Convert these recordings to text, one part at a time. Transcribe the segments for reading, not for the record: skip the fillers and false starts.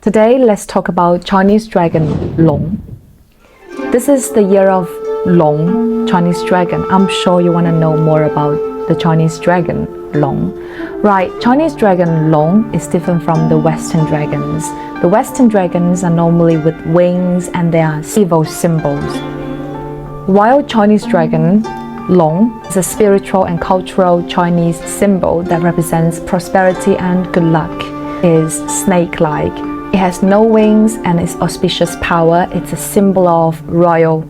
Today, let's talk about Chinese dragon Loong. This is the year of Loong, Chinese dragon. I'm sure you want to know more about the Chinese dragon Loong. Right, Chinese dragon Loong is different from the Western dragons. The Western dragons are normally with wings and they are evil symbols. While Chinese dragon Loong is a spiritual and cultural Chinese symbol that represents prosperity and good luck. It is snake-like. It has no wings and its auspicious power. It's a symbol of royal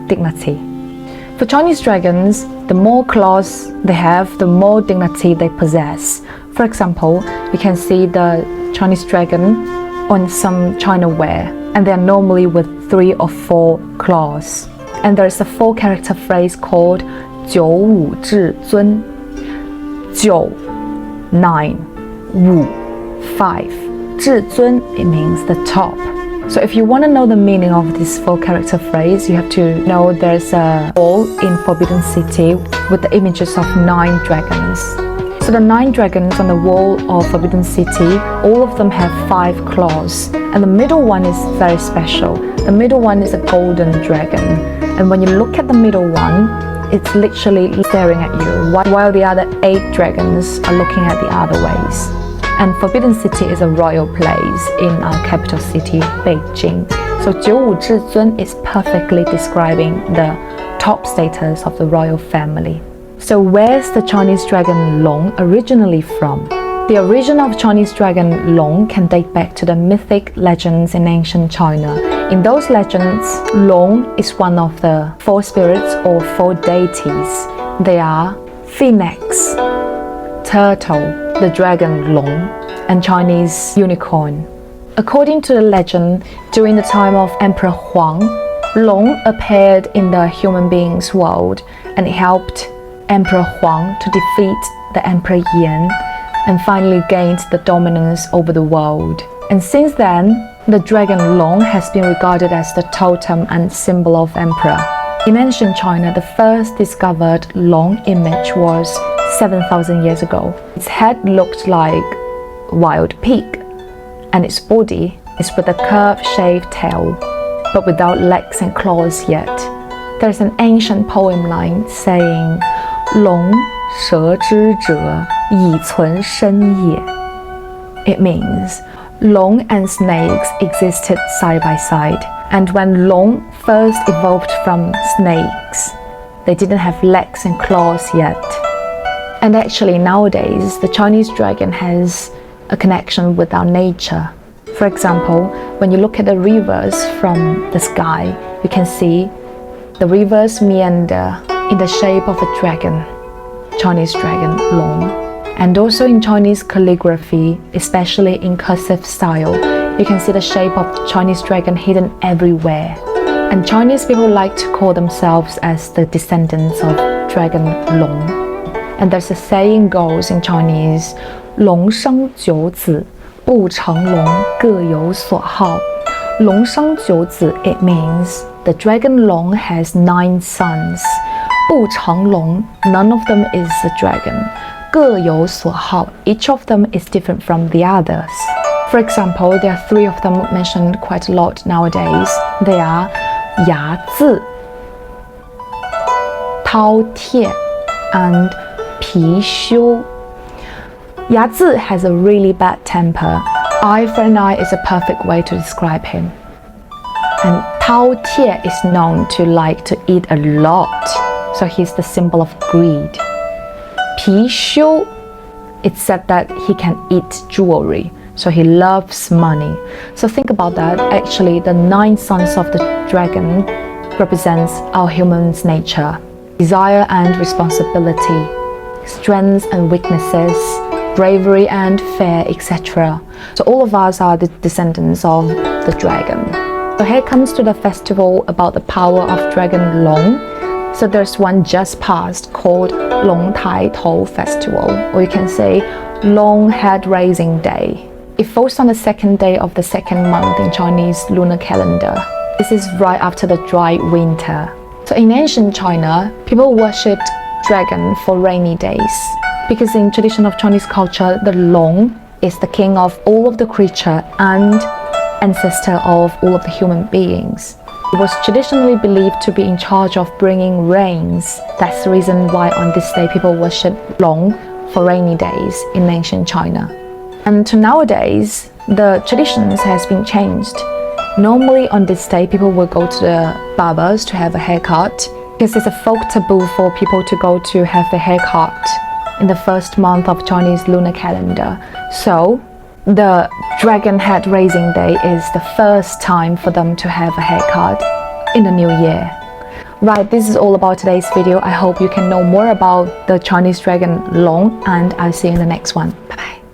dignity. For Chinese dragons, the more claws they have, the more dignity they possess. For example, you can see the Chinese dragon on some Chinaware, and they are normally with 3 or 4 claws. And there is a 4-character phrase called 九五至尊. 九, 9, 五, 5. 至尊, it means the top. So if you want to know the meaning of this 4-character phrase, you have to know there's a wall in Forbidden City with the images of 9 dragons. So the 9 dragons on the wall of Forbidden City, all of them have 5 claws. And the middle one is very special. The middle one is a golden dragon. And when you look at the middle one, it's literally staring at you, while the other 8 dragons are looking at the other ways. And Forbidden City is a royal place in our capital city, Beijing. So 九五至尊 is perfectly describing the top status of the royal family. So where's the Chinese dragon Loong originally from? The origin of Chinese dragon Loong can date back to the mythic legends in ancient China. In those legends, Loong is one of the 4 spirits or 4 deities. They are phoenix, turtle, the dragon Loong, and Chinese unicorn. According to the legend, during the time of Emperor Huang, Loong appeared in the human being's world and helped Emperor Huang to defeat the Emperor Yan and finally gained the dominance over the world. And since then, the dragon Loong has been regarded as the totem and symbol of emperor. In ancient China, the first discovered Loong image was 7,000 years ago. Its head looked like a wild pig, and its body is with a curved-shaped tail, but without legs and claws yet. There's an ancient poem line saying, 龙蛇之者以存身也. It means Loong and snakes existed side by side, and when Loong first evolved from snakes, they didn't have legs and claws yet. And actually nowadays, the Chinese dragon has a connection with our nature. For example, when you look at the rivers from the sky, you can see the rivers meander in the shape of a dragon, Chinese dragon Loong. And also in Chinese calligraphy, especially in cursive style, you can see the shape of Chinese dragon hidden everywhere. And Chinese people like to call themselves as the descendants of dragon Loong. And there's a saying goes in Chinese, 龙生九子，不成龙，各有所好. 龙生九子, it means the dragon Loong has 9 sons. 不成龙, none of them is a dragon. 各有所好, each of them is different from the others. For example, there are 3 of them mentioned quite a lot nowadays. They are 牙字, 饕餮, and 貔貅. 牙字 has a really bad temper. Eye for an eye is a perfect way to describe him. And 饕餮 is known to like to eat a lot, so he's the symbol of greed. 貔貅, it's said that he can eat jewelry, so he loves money. So think about that. Actually, the 9 sons of the dragon represents our human's nature, desire and responsibility, strengths and weaknesses, bravery and fear, etc. So all of us are the descendants of the dragon. So here comes to the festival about the power of dragon Loong. So there's one just passed called Long Tai Tou Festival, or you can say Long Head Raising Day. It falls on the 2nd day of the 2nd month in Chinese lunar calendar. This is right after the dry winter. So in ancient China, people worshipped dragon for rainy days, because in tradition of Chinese culture, the Loong is the king of all of the creature and ancestor of all of the human beings. It was traditionally believed to be in charge of bringing rains. That's the reason why on this day people worship Loong for rainy days in ancient China. And to nowadays, the traditions has been changed. Normally on this day, people will go to the barbers to have a haircut because it's a folk taboo for people to go to have a haircut in the first month of Chinese lunar calendar. So the dragon head raising day is the first time for them to have a haircut in the new year. Right, this is all about today's video. I hope you can know more about the Chinese dragon Loong, and I'll see you in the next one. Bye bye.